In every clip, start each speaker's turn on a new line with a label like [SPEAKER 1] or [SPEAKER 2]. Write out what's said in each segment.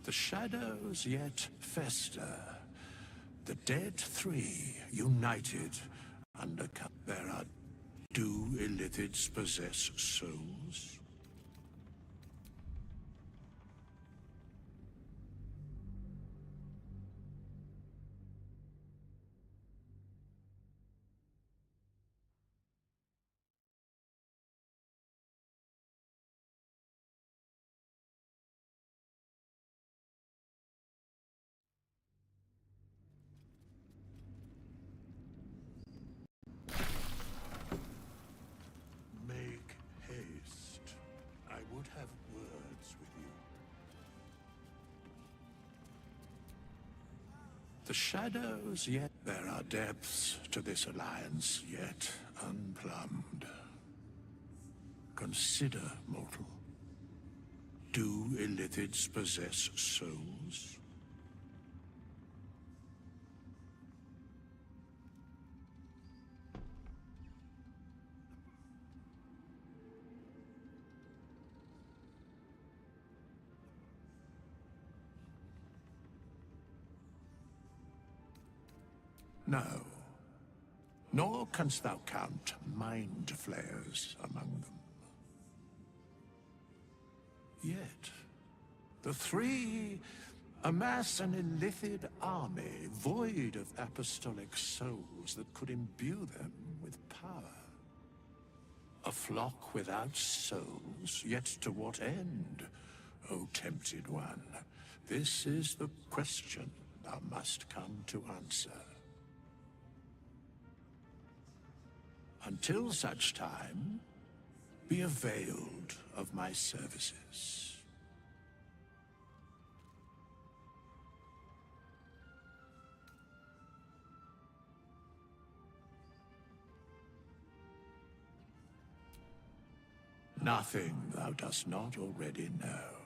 [SPEAKER 1] The shadows yet fester. The dead three united under there are. Do illithids possess souls? Have words with you. The shadows yet. There are depths to this alliance yet unplumbed. Consider, mortal. Do illithids possess souls? No. Nor canst thou count mind flayers among them. Yet, the three amass an illithid army void of apostolic souls that could imbue them with power. A flock without souls, yet to what end, O tempted one? This is the question thou must come to answer. Until such time, be availed of my services. Nothing thou dost not already know.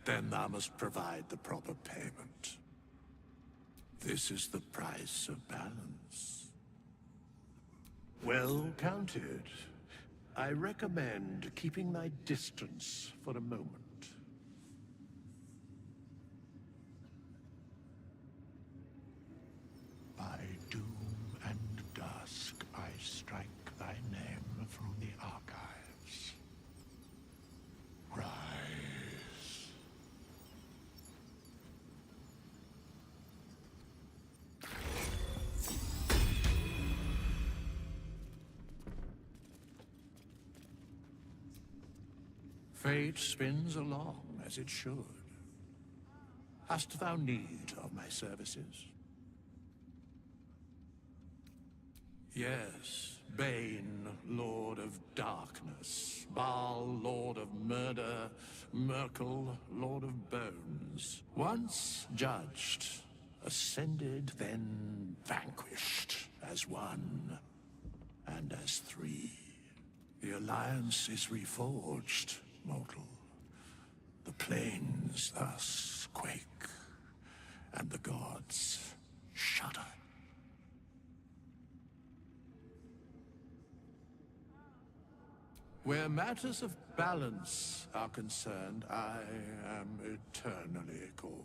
[SPEAKER 1] Then thou must provide the proper payment. This is the price of balance. Well counted. I recommend keeping thy distance for a moment. By doom and dusk I strike thy name from the archives. Rise. Fate spins along as it should. Hast thou need of my services? Yes, Bane, Lord of Darkness, Baal, Lord of Murder, Merkel, Lord of Bones. Once judged, ascended, then vanquished as one, and as three. The alliance is reforged, mortal. The plains thus quake, and the gods shudder. Where matters of balance are concerned, I am eternally cold.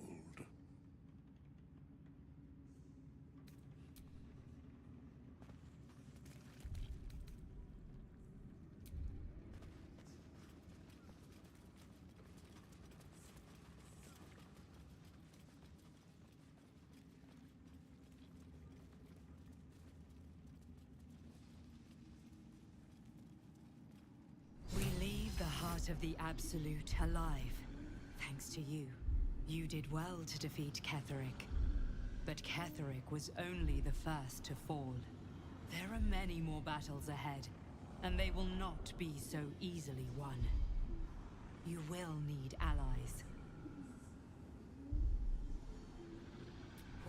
[SPEAKER 2] Of the Absolute alive. Thanks to you. You did well to defeat Ketheric. But Ketheric was only the first to fall. There are many more battles ahead, and they will not be so easily won. You will need allies.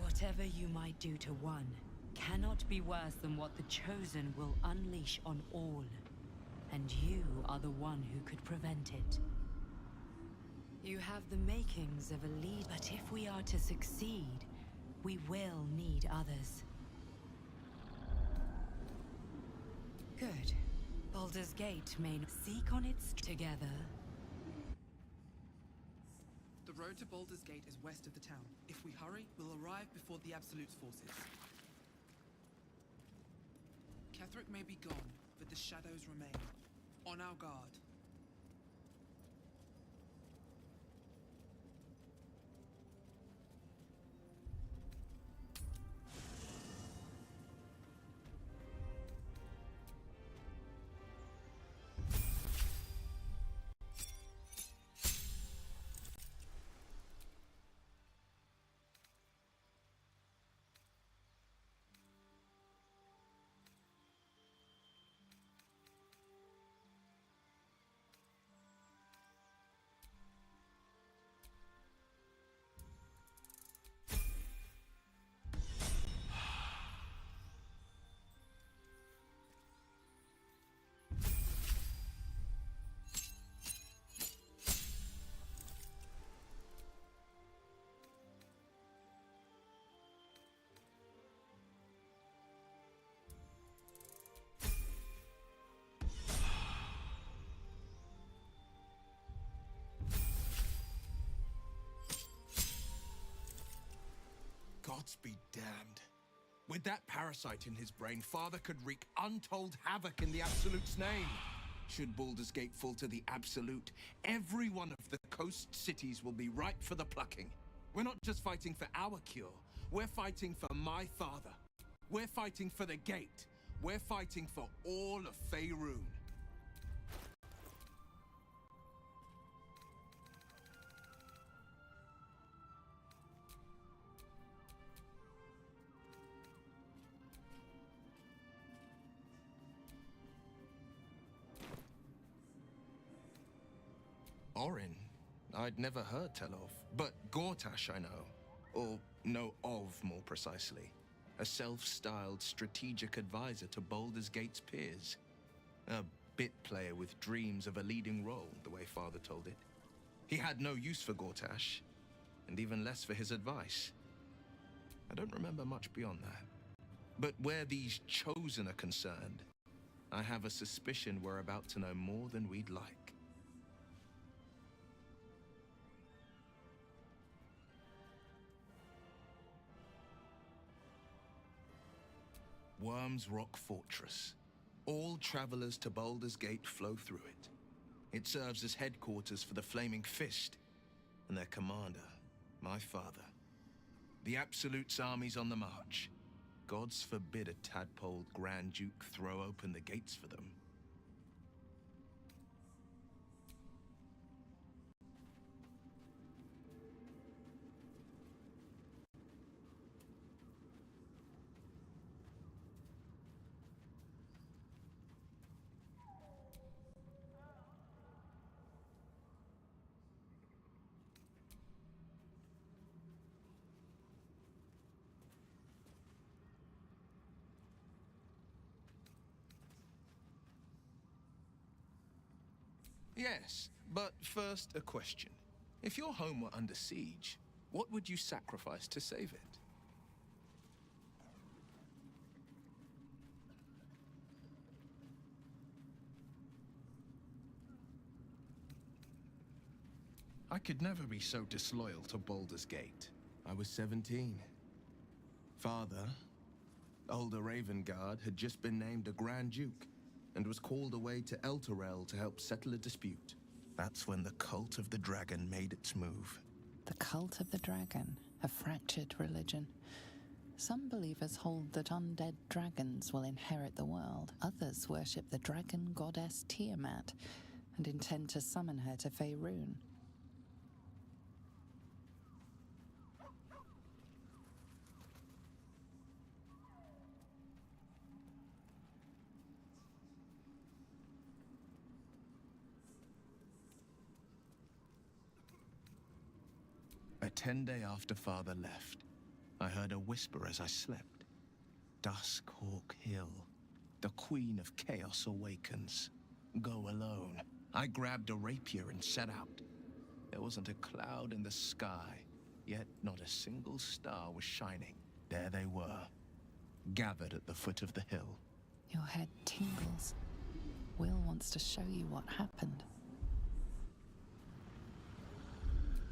[SPEAKER 2] Whatever you might do to one cannot be worse than what the Chosen will unleash on all. And you are the one who could prevent it. You have the makings of a lead, but if we are to succeed, we will need others. Good. Baldur's Gate may seek on its together.
[SPEAKER 3] The road to Baldur's Gate is west of the town. If we hurry, we'll arrive before the Absolute's forces. Ketheric may be gone, but the shadows remain. On our guard.
[SPEAKER 4] Gods be damned. With that parasite in his brain, Father could wreak untold havoc in the Absolute's name. Should Baldur's Gate fall to the Absolute, every one of the coast cities will be ripe for the plucking. We're not just fighting for our cure, we're fighting for my father. We're fighting for the Gate. We're fighting for all of Faerun. Orin, I'd never heard tell of, but Gortash I know, or know of more precisely. A self-styled strategic advisor to Baldur's Gate's peers. A bit player with dreams of a leading role, the way Father told it. He had no use for Gortash, and even less for his advice. I don't remember much beyond that. But where these Chosen are concerned, I have a suspicion we're about to know more than we'd like. Worm's Rock Fortress. All travelers to Baldur's Gate flow through it. It serves as headquarters for the Flaming Fist, and their commander, my father. The Absolute's army's on the march. Gods forbid a tadpole Grand Duke throw open the gates for them. Yes, but first a question. If your home were under siege, what would you sacrifice to save it? I could never be so disloyal to Baldur's Gate. I was 17. Father, older Ravengard, had just been named a Grand Duke and was called away to Elturel to help settle a dispute. That's when the Cult of the Dragon made its move.
[SPEAKER 5] The Cult of the Dragon, a fractured religion. Some believers hold that undead dragons will inherit the world. Others worship the dragon goddess Tiamat and intend to summon her to Faerun.
[SPEAKER 4] A 10-day after Father left, I heard a whisper as I slept. Duskhawk Hill. The Queen of Chaos awakens. Go alone. I grabbed a rapier and set out. There wasn't a cloud in the sky, yet not a single star was shining. There they were, gathered at the foot of the hill.
[SPEAKER 5] Your head tingles. Will wants to show you what happened.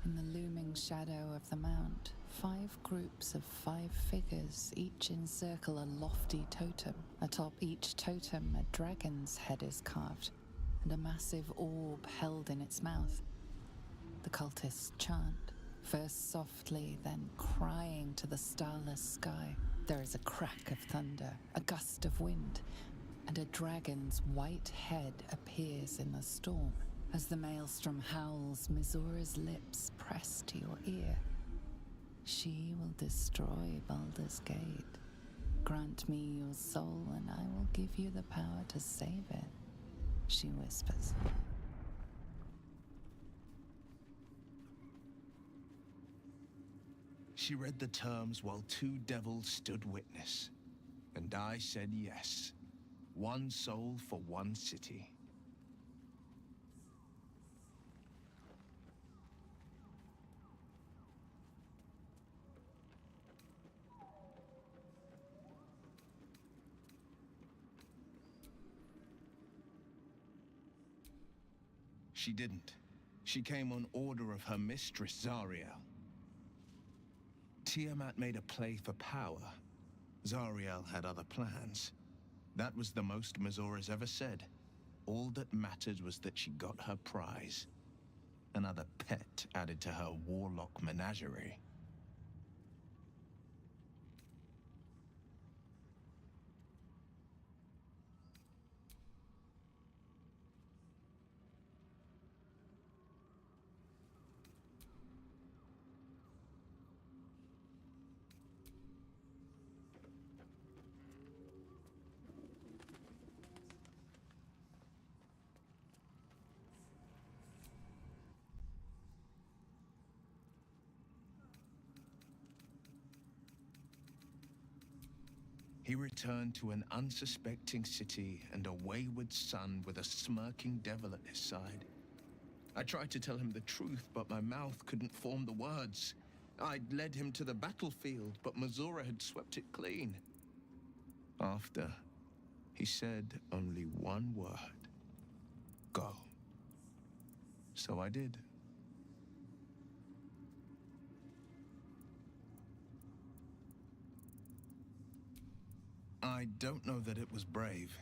[SPEAKER 5] In the looming shadow of the mount, 5 groups of 5 figures each encircle a lofty totem. Atop each totem, a dragon's head is carved, and a massive orb held in its mouth. The cultists chant, first softly, then crying to the starless sky. There is a crack of thunder, a gust of wind, and a dragon's white head appears in the storm. As the maelstrom howls, Mizora's lips press to your ear. She will destroy Baldur's Gate. Grant me your soul, and I will give you the power to save it, she whispers.
[SPEAKER 4] She read the terms while 2 devils stood witness, and I said yes. 1 soul for 1 city. She didn't. She came on order of her mistress, Zariel. Tiamat made a play for power. Zariel had other plans. That was the most Mizora's ever said. All that mattered was that she got her prize. Another pet added to her warlock menagerie. He returned to an unsuspecting city and a wayward son with a smirking devil at his side. I tried to tell him the truth, but my mouth couldn't form the words. I'd led him to the battlefield, but Mizora had swept it clean. After, he said only one word. Go. So I did. I don't know that it was brave.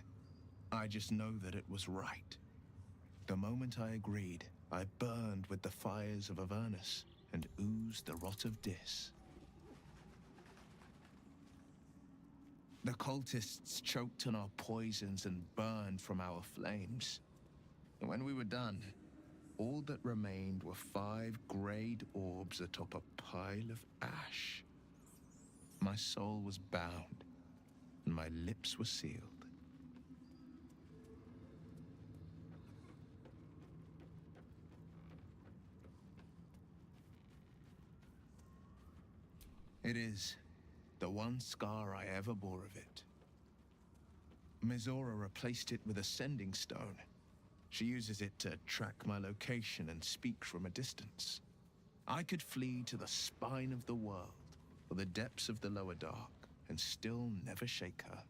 [SPEAKER 4] I just know that it was right. The moment I agreed, I burned with the fires of Avernus and oozed the rot of Dis. The cultists choked on our poisons and burned from our flames. And when we were done, all that remained were 5 grayed orbs atop a pile of ash. My soul was bound, and my lips were sealed. It is the one scar I ever bore of it. Mizora replaced it with a sending stone. She uses it to track my location and speak from a distance. I could flee to the spine of the world, or the depths of the lower dark, and still never shake her.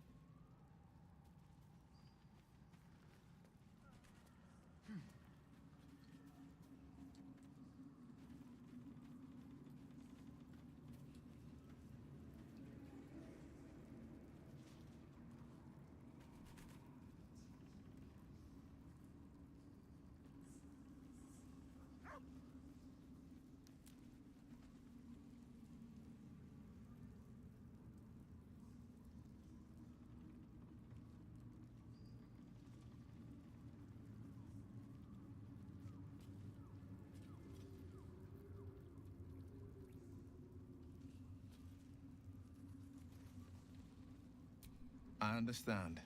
[SPEAKER 4] I understand.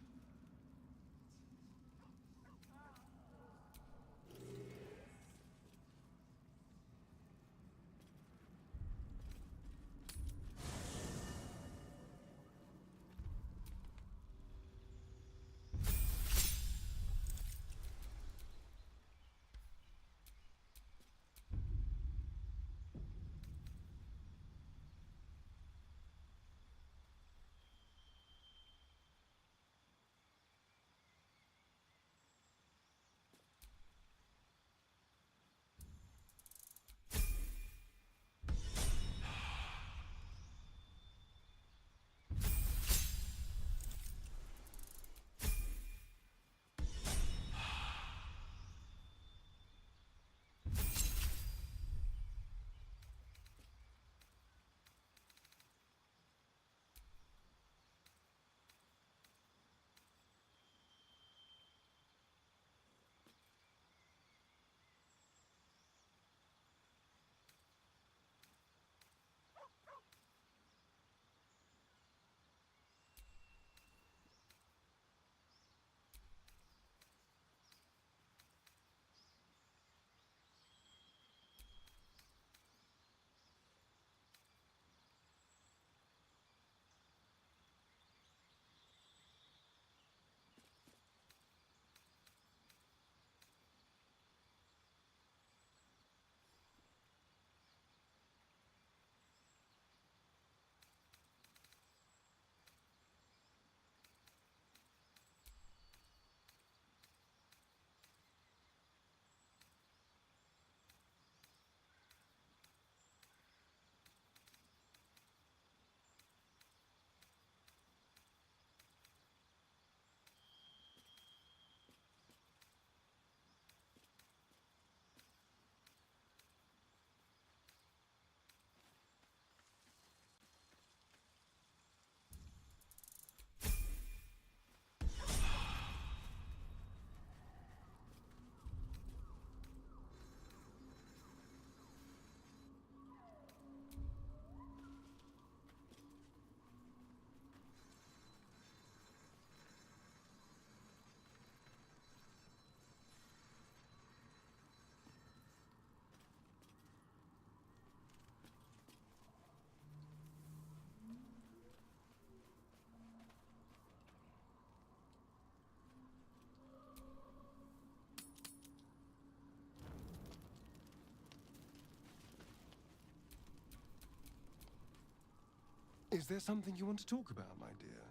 [SPEAKER 6] Is there something you want to talk about, my dear?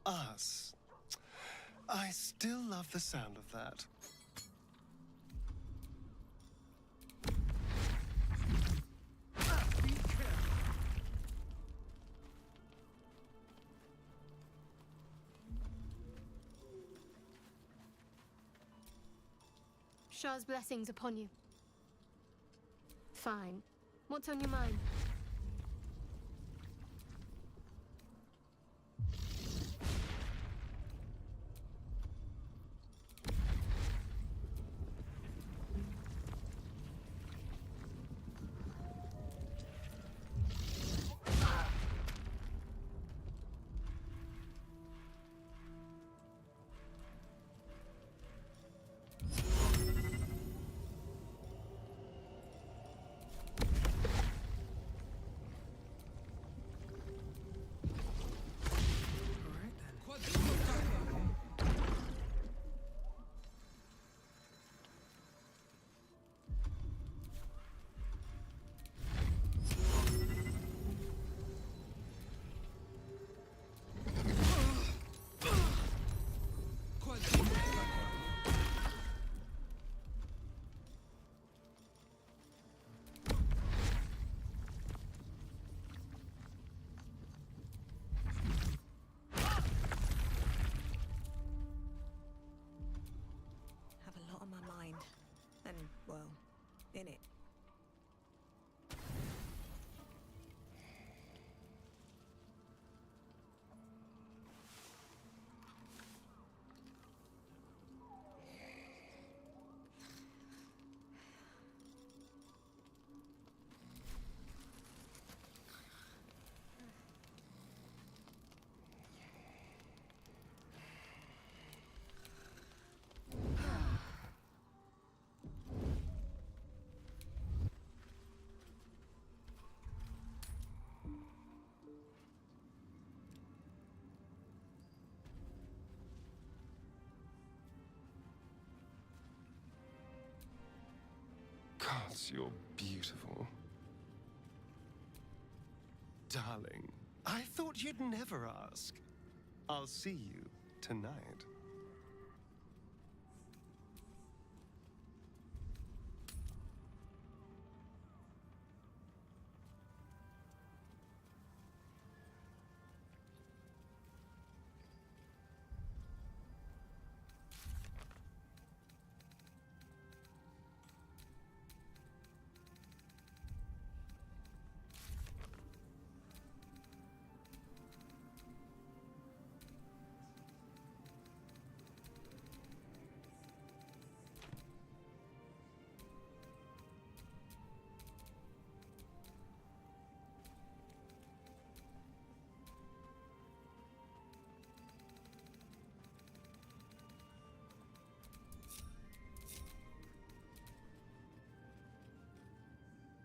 [SPEAKER 6] Us. I still love the sound of that.
[SPEAKER 7] Shah's blessings upon you. Fine. What's on your mind?
[SPEAKER 8] In it.
[SPEAKER 6] gods, you're beautiful. Darling, I thought you'd never ask. I'll see you tonight.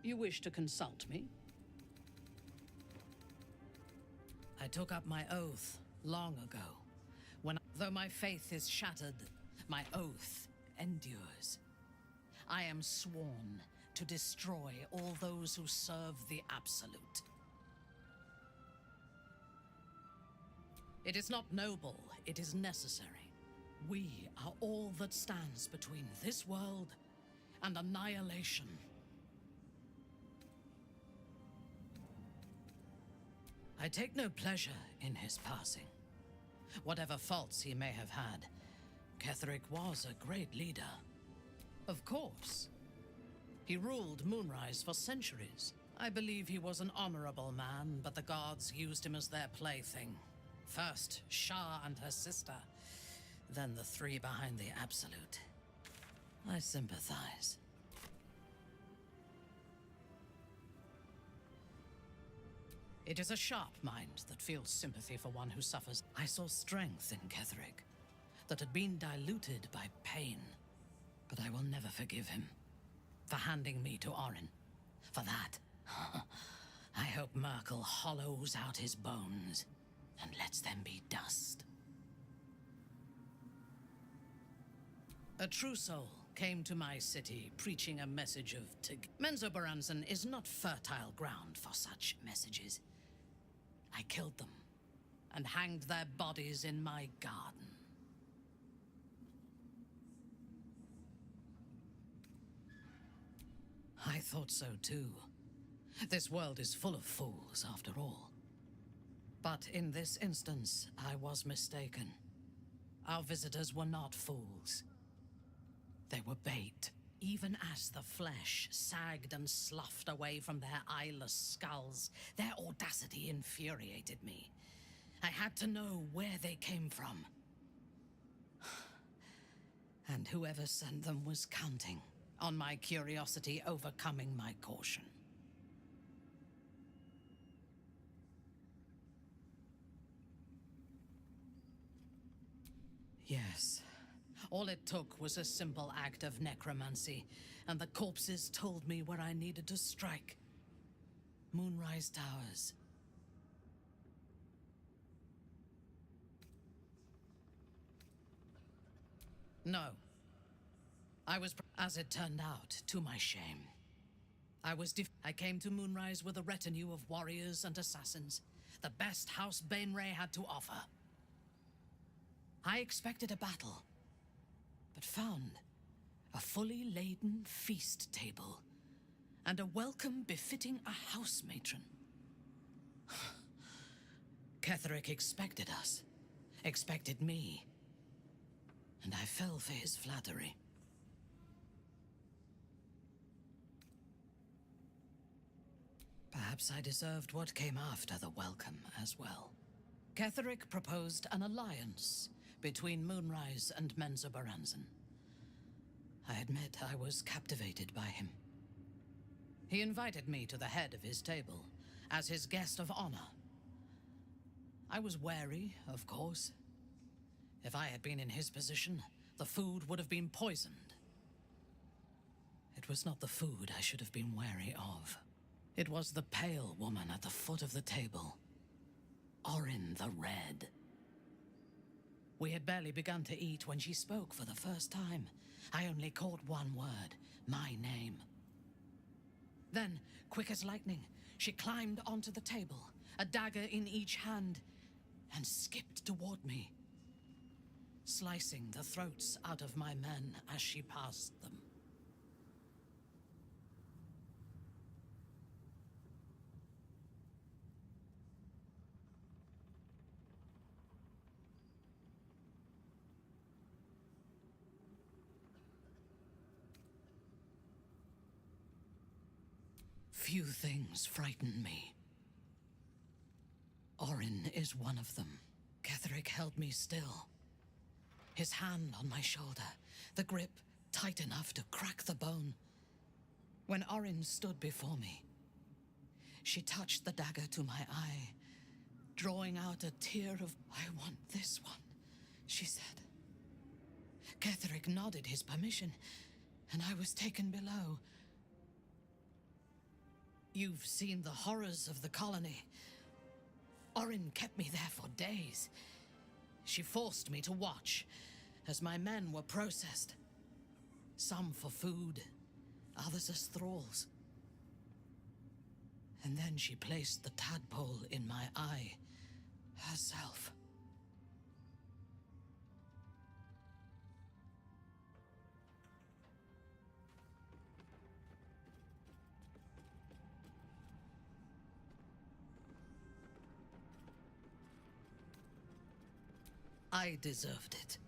[SPEAKER 8] You wish to consult me? I took up my oath long ago, when, though my faith is shattered, my oath endures. I am sworn to destroy all those who serve the Absolute. It is not noble, it is necessary. We are all that stands between this world and annihilation. I take no pleasure in his passing. Whatever faults he may have had, Ketheric was a great leader. Of course. He ruled Moonrise for centuries. I believe he was an honorable man, but the gods used him as their plaything. First, Shah and her sister, then the three behind the Absolute. I sympathize. It is a sharp mind that feels sympathy for one who suffers. I saw strength in Ketheric that had been diluted by pain. But I will never forgive him for handing me to Orin. For that, I hope Merkel hollows out his bones and lets them be dust. A true soul came to my city preaching a message of Menzoberranzan is not fertile ground for such messages. I killed them and hanged their bodies in my garden. I thought so too. This world is full of fools, after all. But in this instance, I was mistaken. Our visitors were not fools. They were bait. Even as the flesh sagged and sloughed away from their eyeless skulls, their audacity infuriated me. I had to know where they came from. And whoever sent them was counting on my curiosity overcoming my caution. Yes. All it took was a simple act of necromancy, and the corpses told me where I needed to strike. Moonrise Towers. No. I was, as it turned out, to my shame. I came to Moonrise with a retinue of warriors and assassins, the best House Bainray had to offer. I expected a battle, but found a fully laden feast table and a welcome befitting a house matron. Ketheric expected us, expected me, and I fell for his flattery. Perhaps I deserved what came after the welcome as well. Ketheric proposed an alliance between Moonrise and Menzoberranzan. I admit I was captivated by him. He invited me to the head of his table as his guest of honor. I was wary, of course. If I had been in his position, the food would have been poisoned. It was not the food I should have been wary of. It was the pale woman at the foot of the table. Orin the Red. We had barely begun to eat when she spoke for the first time. I only caught one word, my name. Then, quick as lightning, she climbed onto the table, a dagger in each hand, and skipped toward me, slicing the throats out of my men as she passed them. Few things frighten me. Orin is one of them. Ketheric held me still, his hand on my shoulder, the grip tight enough to crack the bone. When Orin stood before me, she touched the dagger to my eye, drawing out a tear of, "I want this one," she said. Ketheric nodded his permission, and I was taken below. You've seen the horrors of the colony. Orin kept me there for days. She forced me to watch as my men were processed. Some for food, others as thralls. And then she placed the tadpole in my eye herself. I deserved it.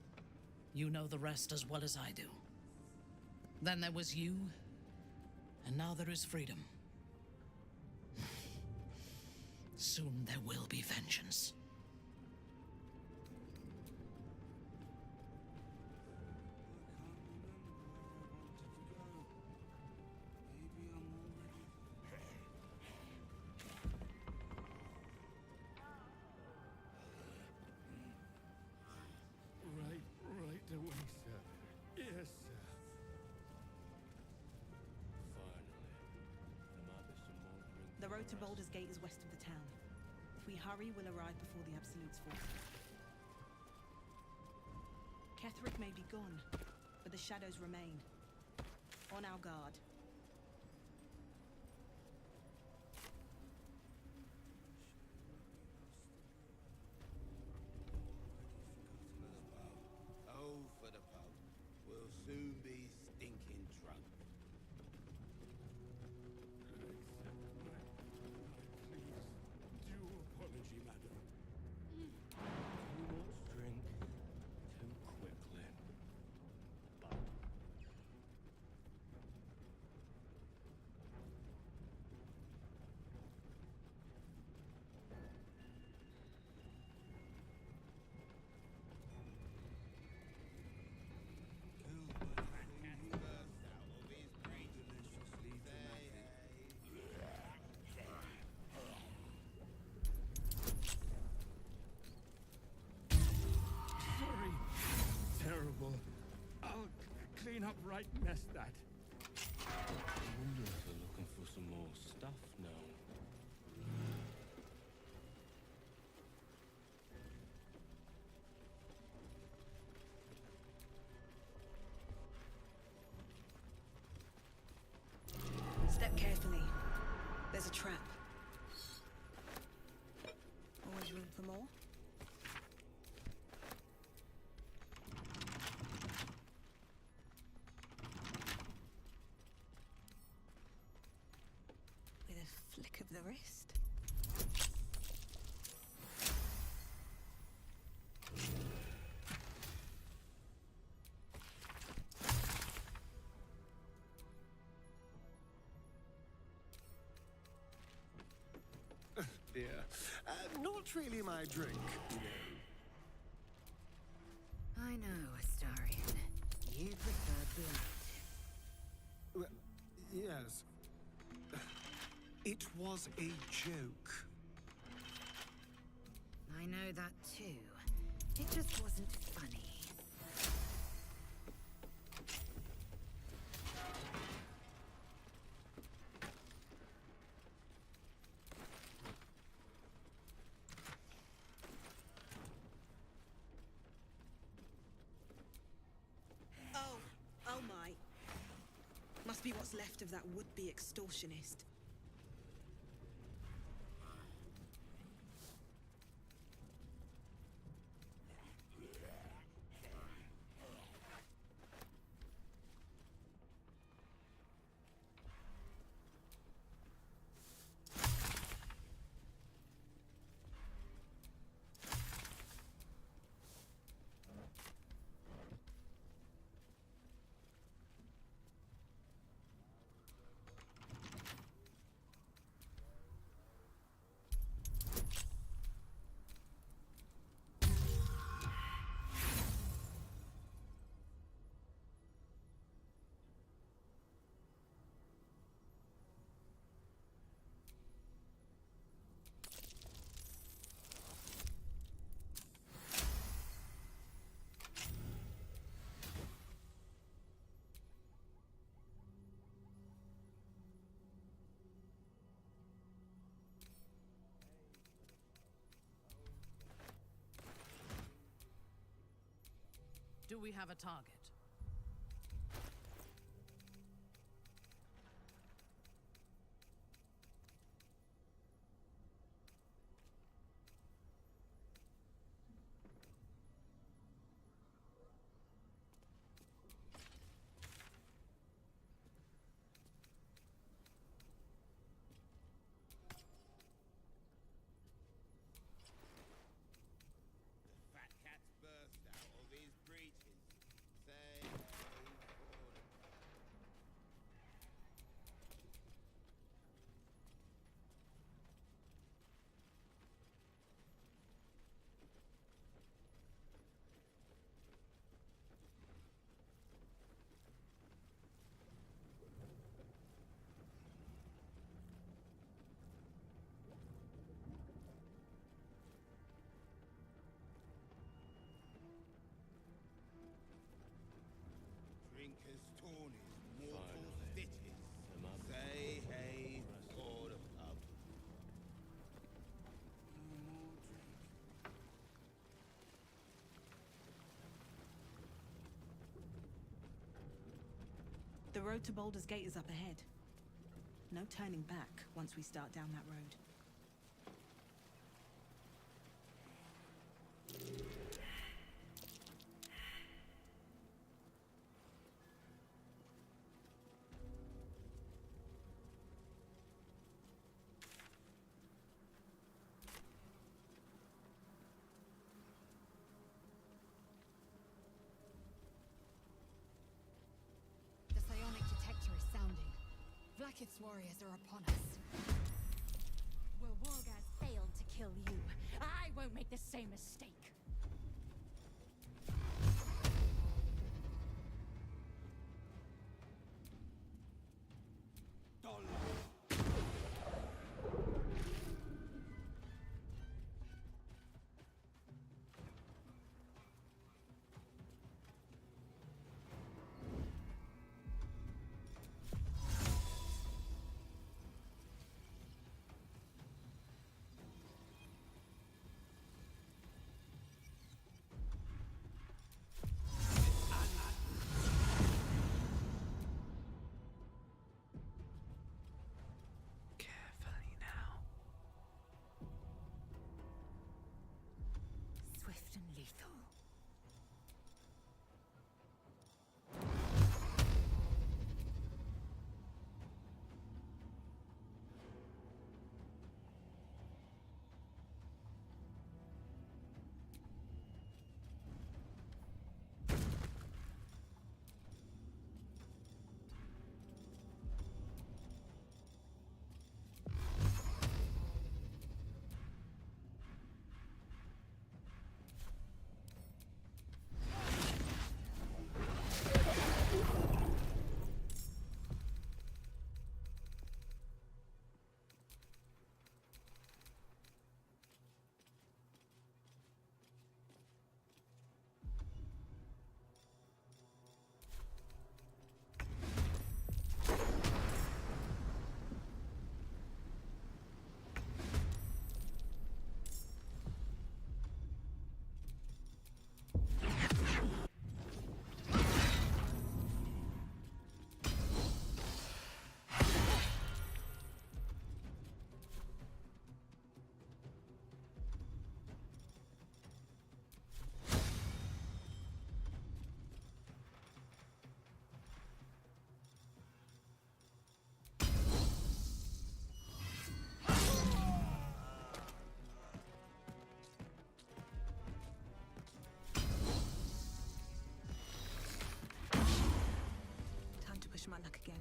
[SPEAKER 8] You know the rest as well as I do. Then there was you, and now there is freedom. Soon there will be vengeance.
[SPEAKER 1] Right away, sir. Yes, sir.
[SPEAKER 9] The road to Baldur's Gate is west of the town. If we hurry, we'll arrive before the Absolute's force. Ketheric may be gone, but the shadows remain. On our guard.
[SPEAKER 10] Oh, for the pub. We'll soon be stinking drunk.
[SPEAKER 1] Due apology, madam.
[SPEAKER 6] Too much drink, too quickly. But
[SPEAKER 1] Sorry. Terrible. I'll clean up right mess that.
[SPEAKER 6] I wonder if they're looking for some more stuff now.
[SPEAKER 9] Step carefully. There's a trap. Always room for more? With a flick of the wrist.
[SPEAKER 6] Beer. Not really my drink, you know.
[SPEAKER 2] I know, Astarion. You prefer blood.
[SPEAKER 6] Well, yes. It was a joke.
[SPEAKER 2] I know that too. It just wasn't funny.
[SPEAKER 9] Oh my. Must be what What's left of that would-be extortionist?
[SPEAKER 8] Do we have a target?
[SPEAKER 10] The fat cat's burst out of his breeches. Say hey for the drinkers torn his mortal stitches. Say hey for the pub.
[SPEAKER 9] The road to Baldur's Gate is up ahead. No turning back once we start down that road.
[SPEAKER 11] The psionic detector is sounding. Vlaakith's warriors are upon us. Where Wargaz failed to kill you, I won't make the same mistake.
[SPEAKER 9] my luck again.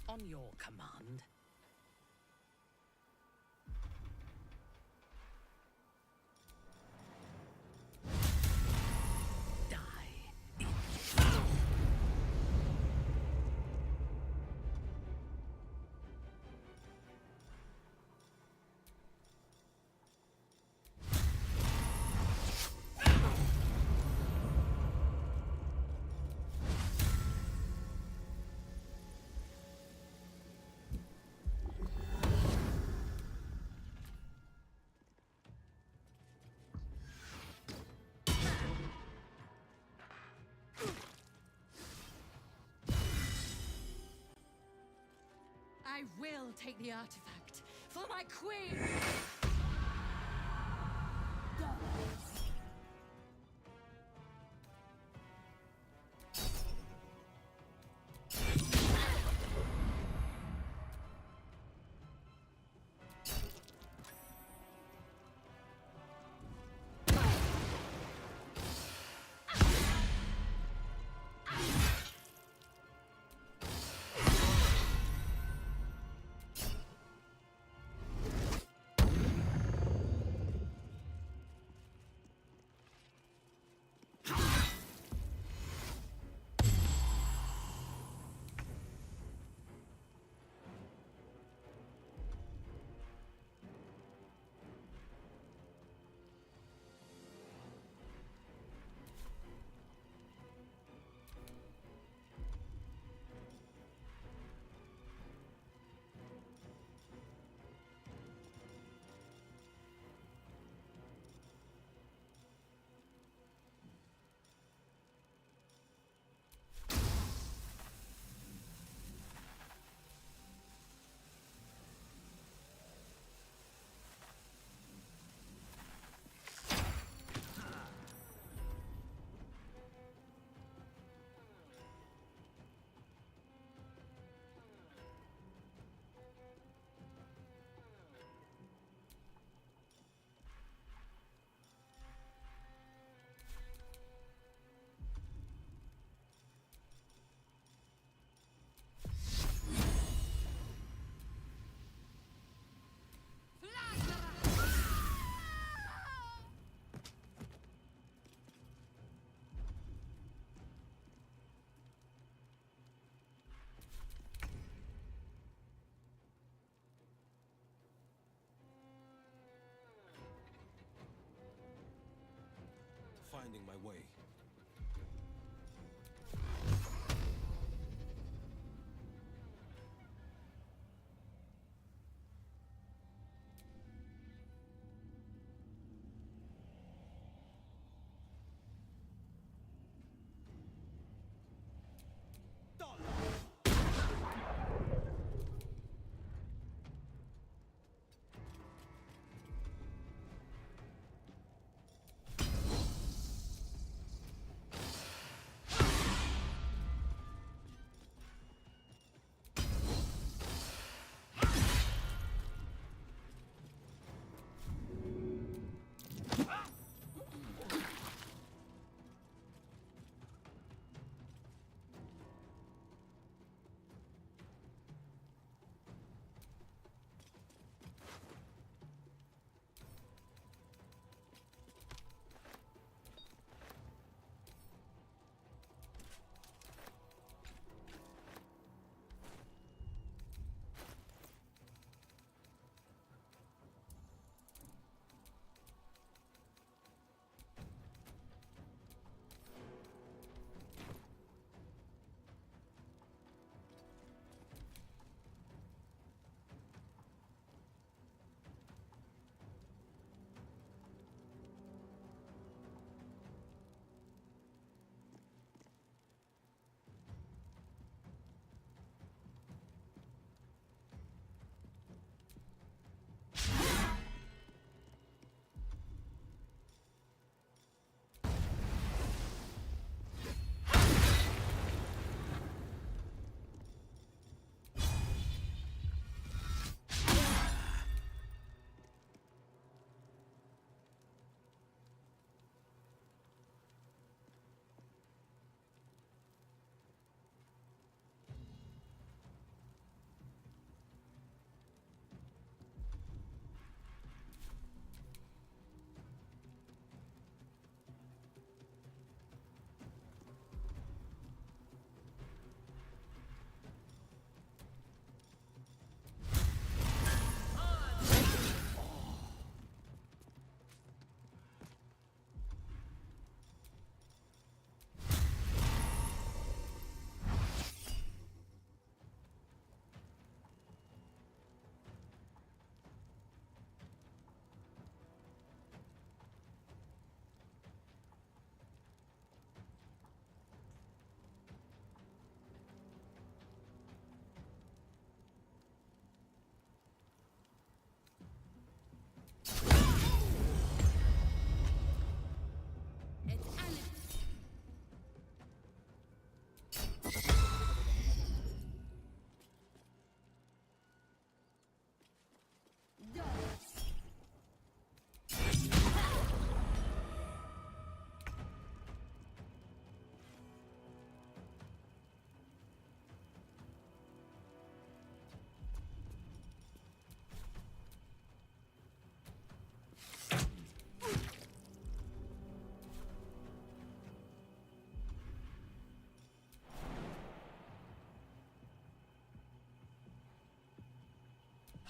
[SPEAKER 8] On your command.
[SPEAKER 11] I will take the artifact for my queen!
[SPEAKER 12] Finding my way.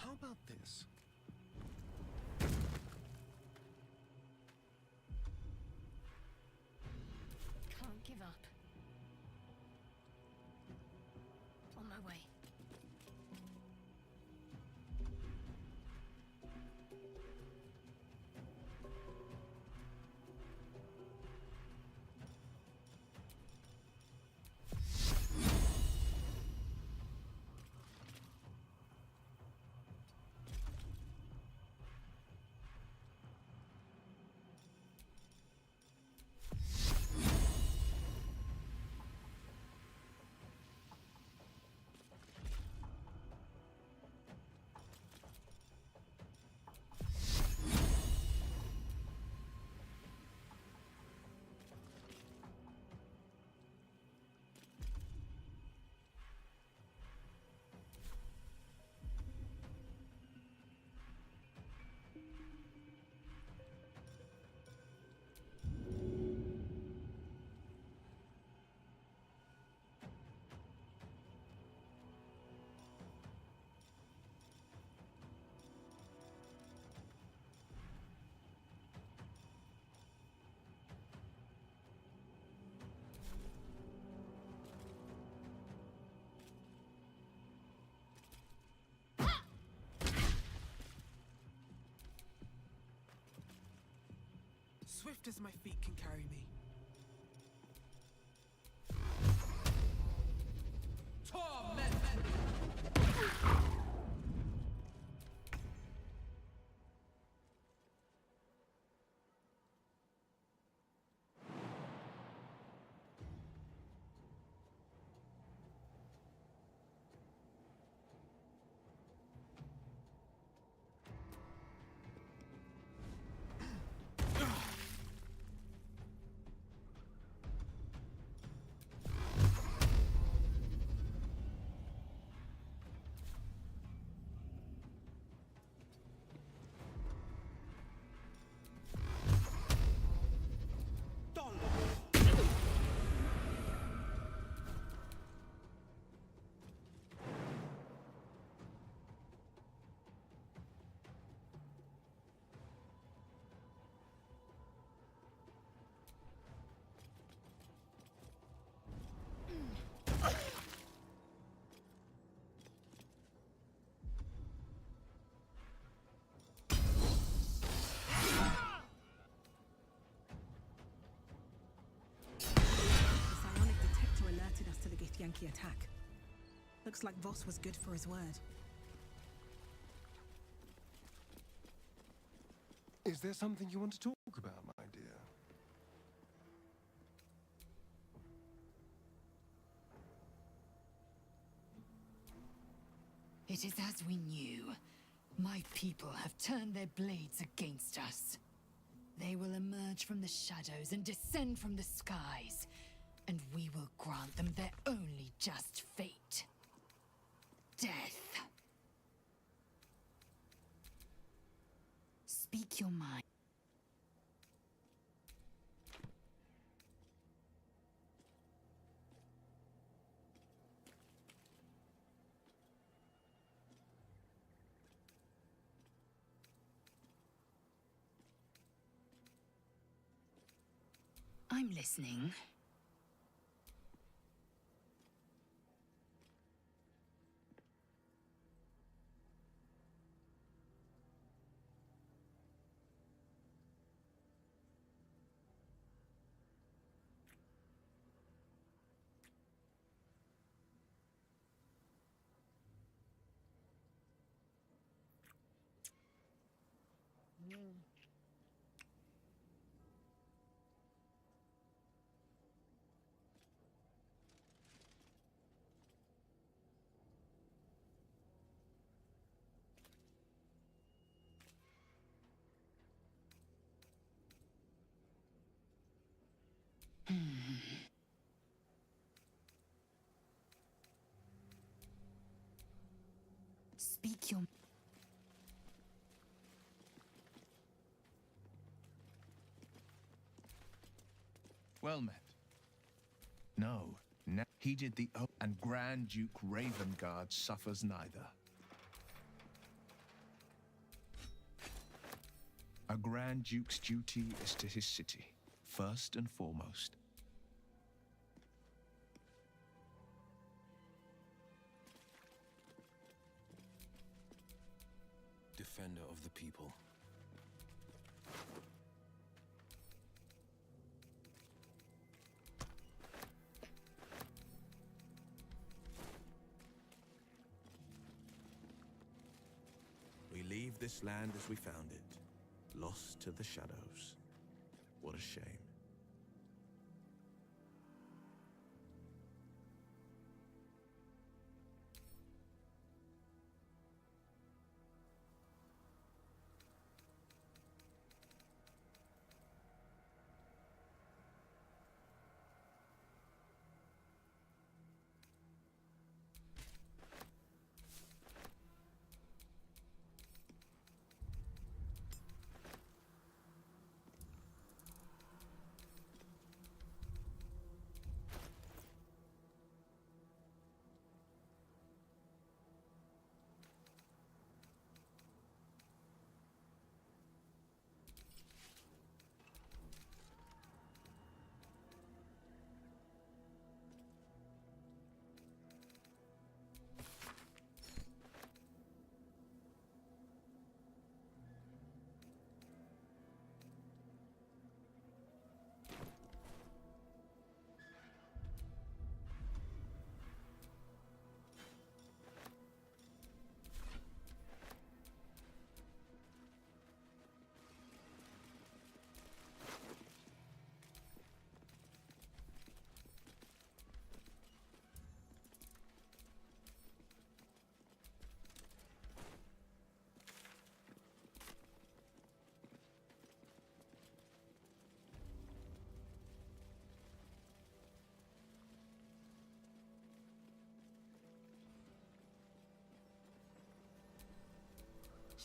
[SPEAKER 6] How about this?
[SPEAKER 11] Can't give up. On my way.
[SPEAKER 3] Swift as my feet can carry me. Torment!
[SPEAKER 9] Yankee attack. Looks like Voss was good for his word.
[SPEAKER 6] Is there something you want to talk about, my dear?
[SPEAKER 2] It is as we knew. My people have turned their blades against us. They will emerge from the shadows and descend from the skies, and we will grant them their only just fate. Death. Speak your mind. I'm listening. Speak your...
[SPEAKER 4] Well met. No, he did the and Grand Duke Ravengard suffers neither. A Grand Duke's duty is to his city, first and foremost.
[SPEAKER 12] Defender of the people. We leave this land as we found it, lost to the shadows. What a shame.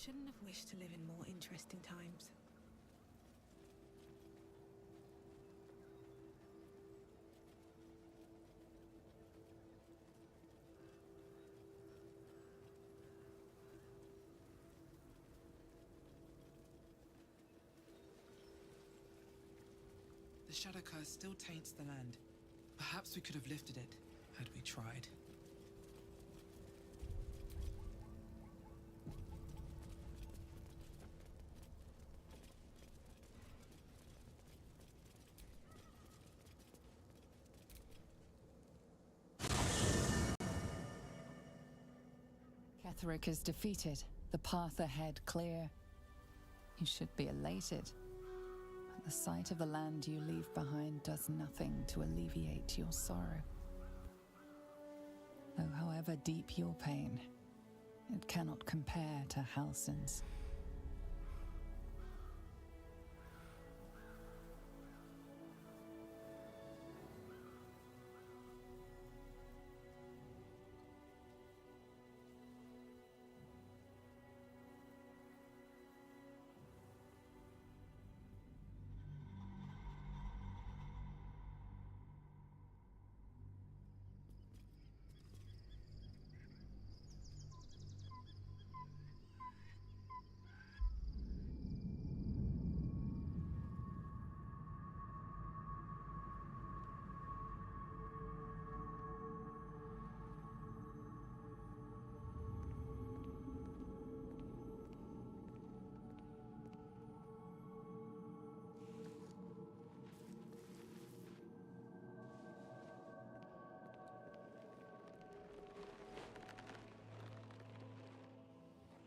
[SPEAKER 9] Shouldn't have wished to live in more interesting times.
[SPEAKER 3] The Shadow Curse still taints the land. Perhaps we could have lifted it, had we tried.
[SPEAKER 5] Ketheric is defeated, the path ahead clear. You should be elated. But the sight of the land you leave behind does nothing to alleviate your sorrow. Though however deep your pain, it cannot compare to Halsin's.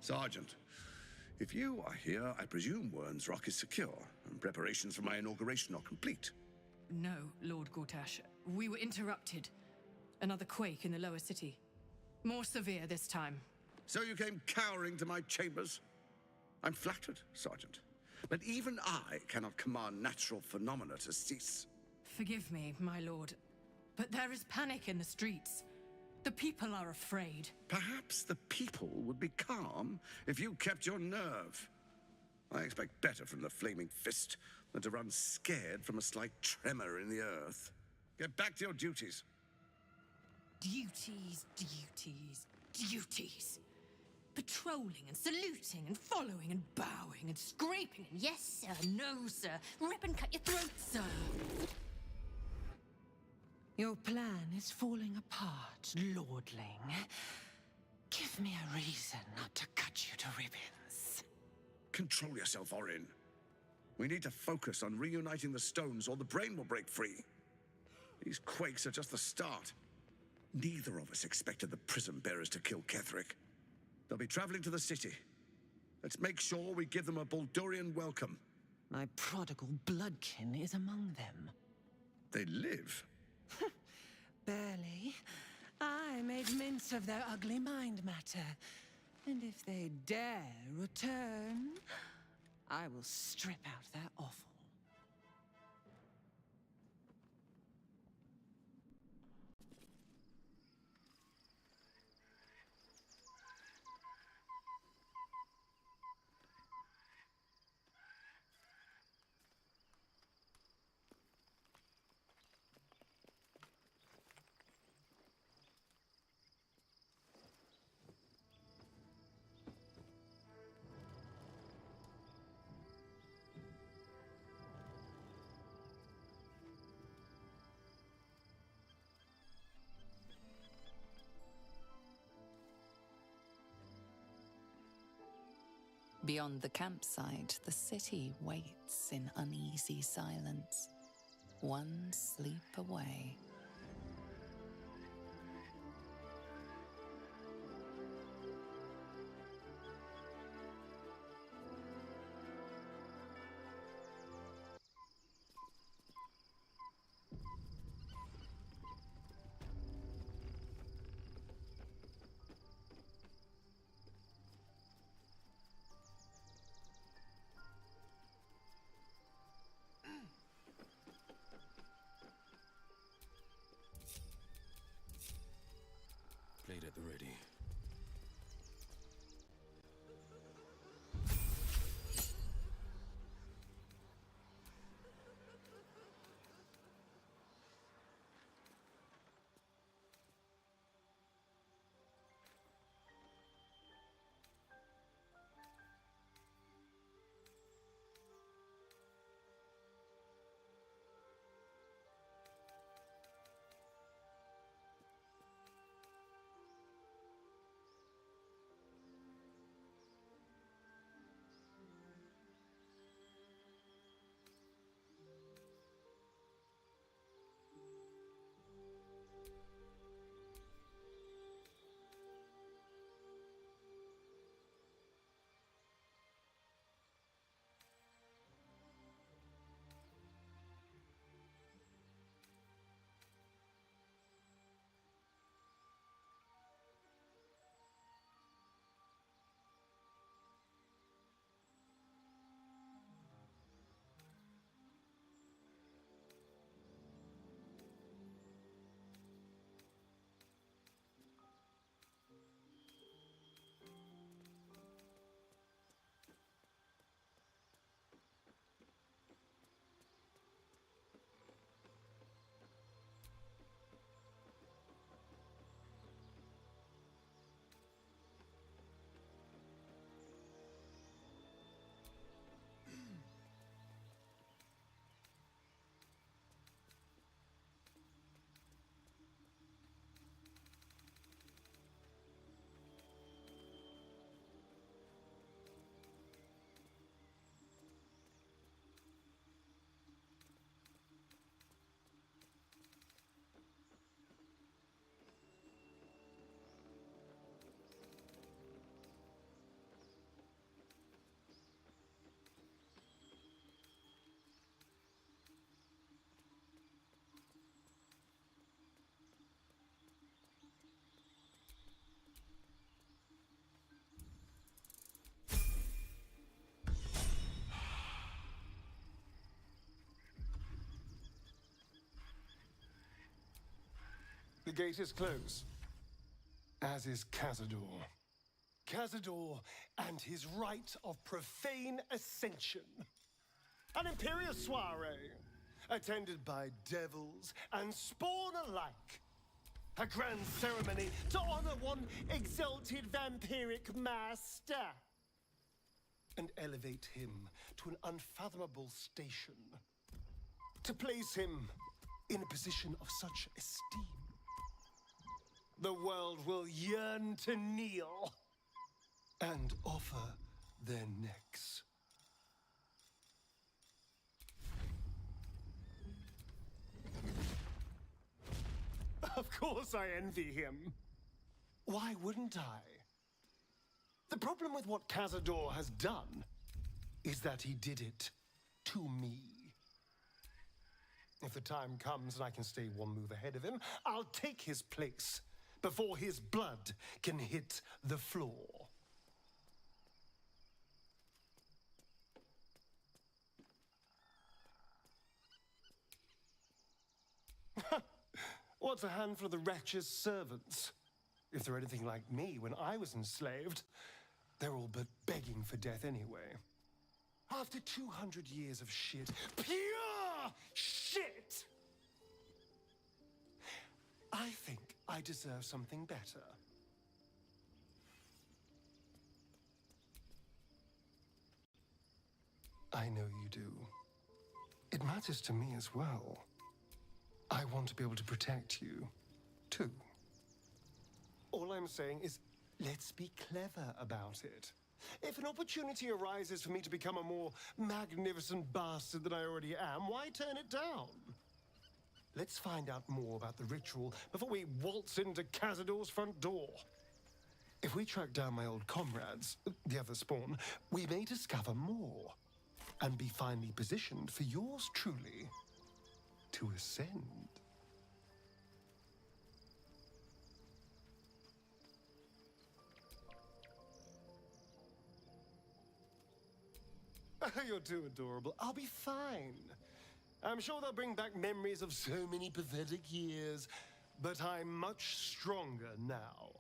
[SPEAKER 1] Sergeant, if you are here, I presume Wyrm's Rock is secure, and preparations for my inauguration are complete.
[SPEAKER 13] No, Lord Gortash. We were interrupted. Another quake in the lower city. More severe this time.
[SPEAKER 1] So you came cowering to my chambers? I'm flattered, Sergeant. But even I cannot command natural phenomena to cease.
[SPEAKER 13] Forgive me, my lord, but there is panic in the streets. The people are afraid.
[SPEAKER 1] Perhaps the people would be calm if you kept your nerve. I expect better from the Flaming Fist than to run scared from a slight tremor in the earth. Get back to your duties.
[SPEAKER 13] Duties, duties, duties. patrolling and saluting and following and bowing and scraping and yes, sir, no, sir, rip and cut your throat, sir. Your plan is falling apart, lordling. Give me a reason not to cut you to ribbons.
[SPEAKER 14] Control yourself, Orin. We need to focus on reuniting the stones or the brain will break free. These quakes are just the start. Neither of us expected the Prism Bearers to kill Ketheric. They'll be traveling to the city. Let's make sure we give them a Baldurian welcome.
[SPEAKER 15] My prodigal bloodkin is among them.
[SPEAKER 14] They live?
[SPEAKER 15] Barely. I made mince of their ugly mind matter. And if they dare return, I will strip out their offal.
[SPEAKER 5] Beyond the campsite, the city waits in uneasy silence, one sleep away.
[SPEAKER 12] Blade at the ready.
[SPEAKER 6] The gate is closed, as is Cazador. Cazador and his rite of profane ascension. An imperial soiree, attended by devils and spawn alike. A grand ceremony to honor one exalted vampiric master. And elevate him to an unfathomable station. To place him in a position of such esteem. The world will yearn to kneel and offer their necks. Of course I envy him. Why wouldn't I? The problem with what Cazador has done is that he did it to me. If the time comes and I can stay one move ahead of him, I'll take his place before his blood can hit the floor. What's a handful of the wretch's servants? If they're anything like me when I was enslaved, they're all but begging for death anyway. After 200 years of shit, pure shit! I think I deserve something better. I know you do. It matters to me as well. I want to be able to protect you, too. All I'm saying is, let's be clever about it. If an opportunity arises for me to become a more magnificent bastard than I already am, why turn it down? Let's find out more about the ritual before we waltz into Cazador's front door. If we track down my old comrades, the other spawn, we may discover more and be finally positioned for yours truly to ascend. You're too adorable. I'll be fine. I'm sure they'll bring back memories of so many pathetic years, but I'm much stronger now.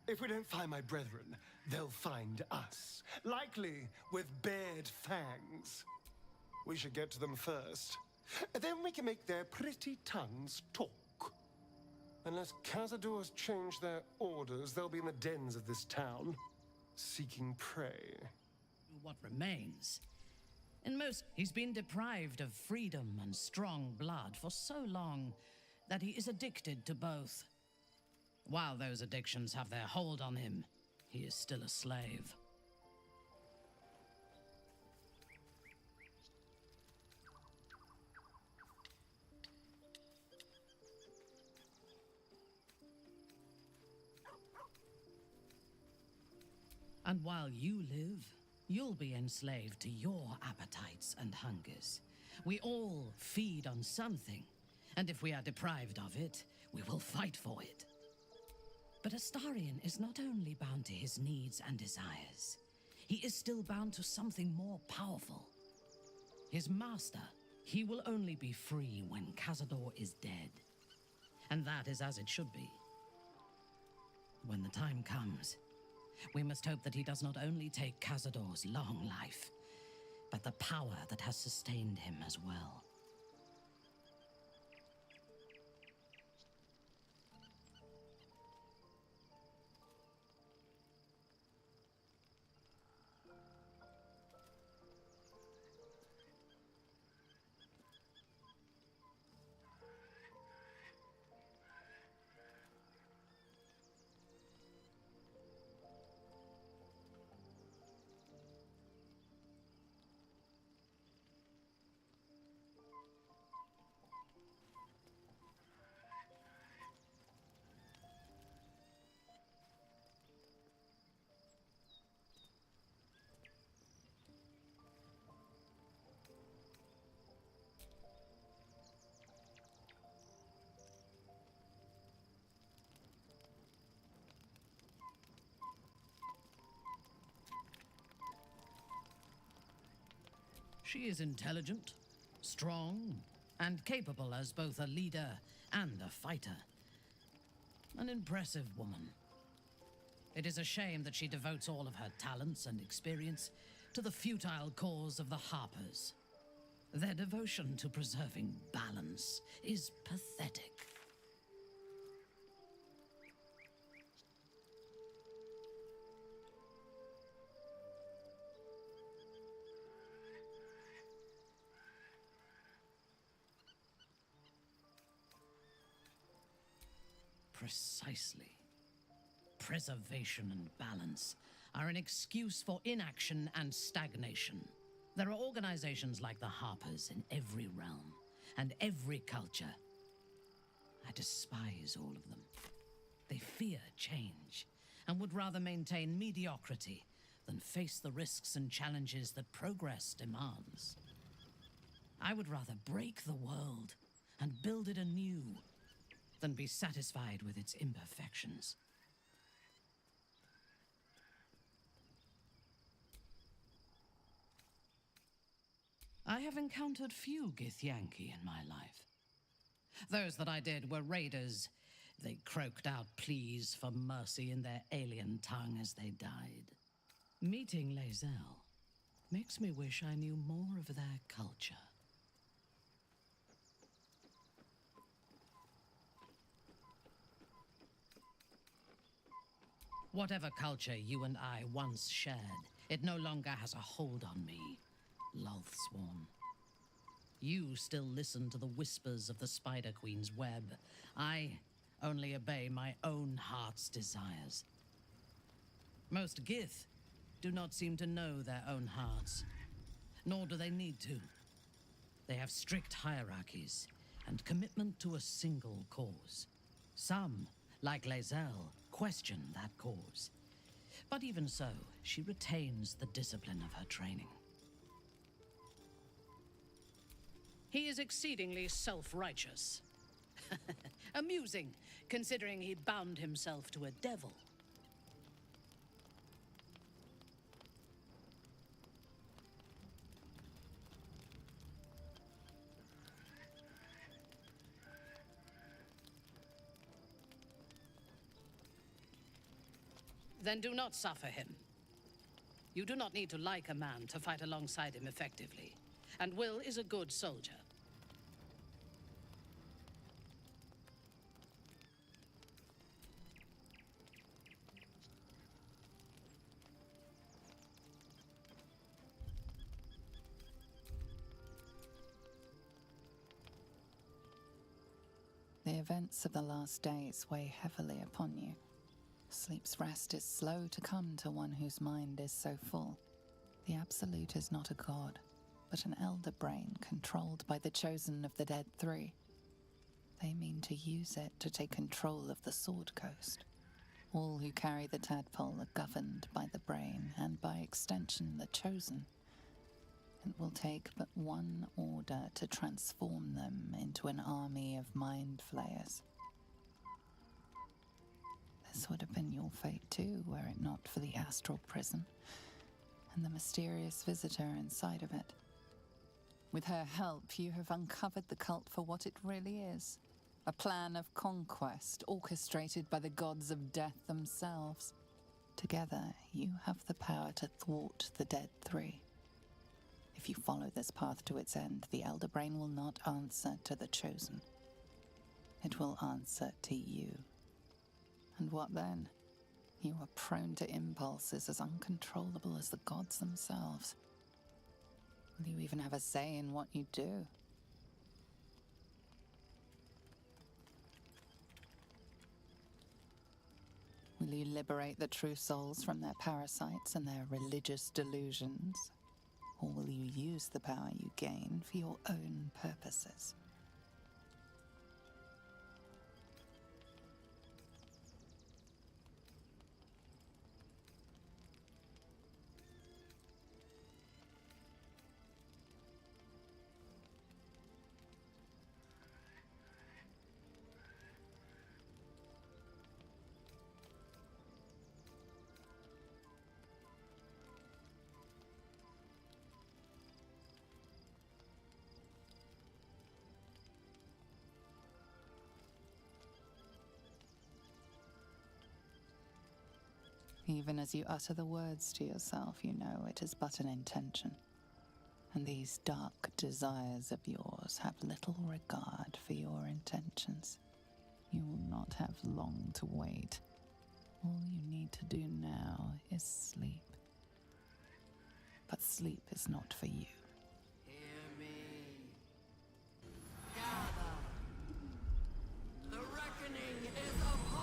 [SPEAKER 6] If we don't find my brethren, they'll find us, likely with bared fangs. We should get to them first. Then we can make their pretty tongues talk. Unless Cazador's changed their orders, they'll be in the dens of this town, seeking prey.
[SPEAKER 8] What remains. He's been deprived of freedom and strong blood for so long that he is addicted to both. While those addictions have their hold on him, he is still a slave. And while you live, you'll be enslaved to your appetites and hungers. We all feed on something, and if we are deprived of it, we will fight for it. But Astarion is not only bound to his needs and desires, he is still bound to something more powerful. His master, he will only be free when Cazador is dead. And that is as it should be. When the time comes, we must hope that he does not only take Cazador's long life, but the power that has sustained him as well. She is intelligent, strong, and capable as both a leader and a fighter. An impressive woman. It is a shame that she devotes all of her talents and experience to the futile cause of the Harpers. Their devotion to preserving balance is pathetic. Precisely. Preservation and balance are an excuse for inaction and stagnation. There are organizations like the Harpers in every realm and every culture. I despise all of them. They fear change and would rather maintain mediocrity than face the risks and challenges that progress demands. I would rather break the world and build it anew than be satisfied with its imperfections. I have encountered few Githyanki in my life. Those that I did were raiders. They croaked out pleas for mercy in their alien tongue as they died. Meeting Lae'zel makes me wish I knew more of their culture. Whatever culture you and I once shared, it no longer has a hold on me, Lothsworn. You still listen to the whispers of the Spider Queen's web. I only obey my own heart's desires. Most Gith do not seem to know their own hearts, nor do they need to. They have strict hierarchies and commitment to a single cause. Some, like Lae'zel, question that cause. But even so, she retains the discipline of her training. He is exceedingly self-righteous. Amusing, considering he bound himself to a devil. Then do not suffer him. You do not need to like a man to fight alongside him effectively. And Will is a good soldier.
[SPEAKER 5] The events of the last days weigh heavily upon you. Sleep's rest is slow to come to one whose mind is so full. The Absolute is not a god, but an elder brain controlled by the Chosen of the Dead Three. They mean to use it to take control of the Sword Coast. All who carry the tadpole are governed by the brain, and by extension the Chosen. It will take but one order to transform them into an army of mind flayers. This would have been your fate too, were it not for the astral prison and the mysterious visitor inside of it. With her help, you have uncovered the cult for what it really is. A plan of conquest orchestrated by the gods of death themselves. Together, you have the power to thwart the Dead Three. If you follow this path to its end, the Elder Brain will not answer to the Chosen. It will answer to you. And what then? You are prone to impulses as uncontrollable as the gods themselves. Will you even have a say in what you do? Will you liberate the true souls from their parasites and their religious delusions? Or will you use the power you gain for your own purposes? Even as you utter the words to yourself, you know it is but an intention. And these dark desires of yours have little regard for your intentions. You will not have long to wait. All you need to do now is sleep. But sleep is not for you.
[SPEAKER 10] Hear me. Gather. The reckoning is upon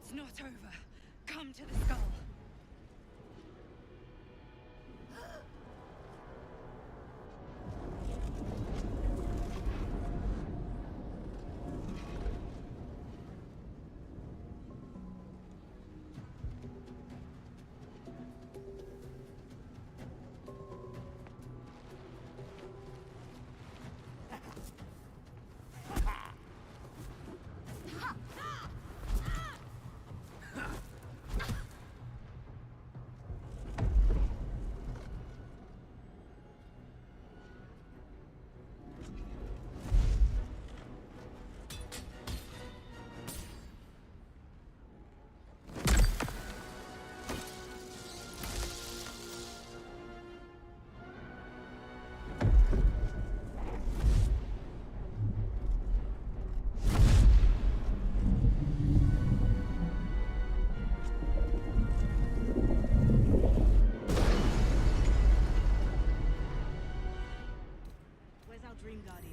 [SPEAKER 2] It's not over. Come to the skull.
[SPEAKER 9] Dream Guardian.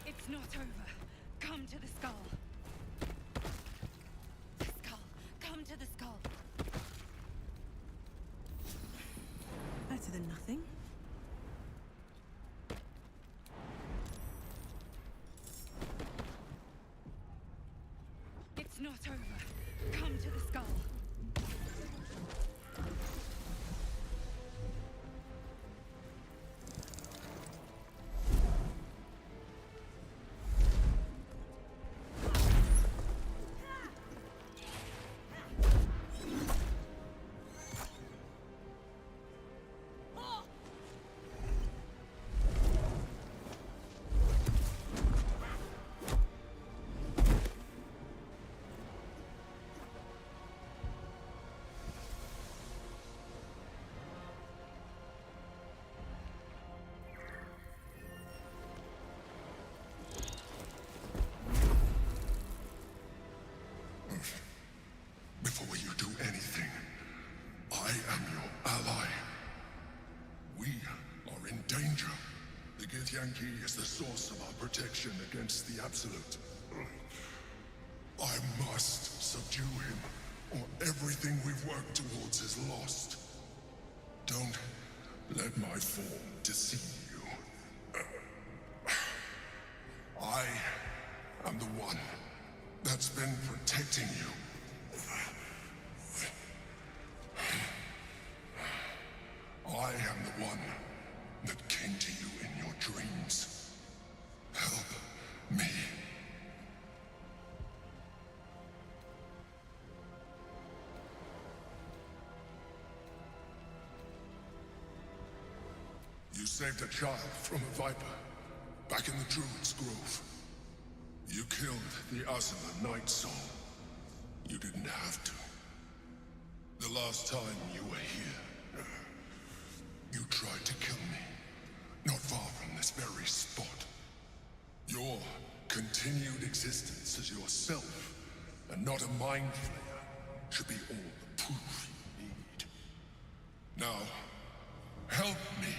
[SPEAKER 2] It's not over. Come to the skull. The skull. Come to the skull.
[SPEAKER 9] Better than nothing.
[SPEAKER 2] It's not over. Come to the skull.
[SPEAKER 1] Before you do anything, I am your ally. We are in danger. The Githyanki is the source of our protection against the Absolute. I must subdue him. Everything we've worked towards is lost. Don't let my form deceive you. I am the one that's been protecting you. I am the one that came to you in your dreams. Help me. You saved a child from a viper, back in the Druid's Grove. You killed the Asuna Night Soul. You didn't have to. The last time you were here, you tried to kill me, not far from this very spot. Your continued existence as yourself, and not a mind flayer, should be all the proof you need. Now, help me.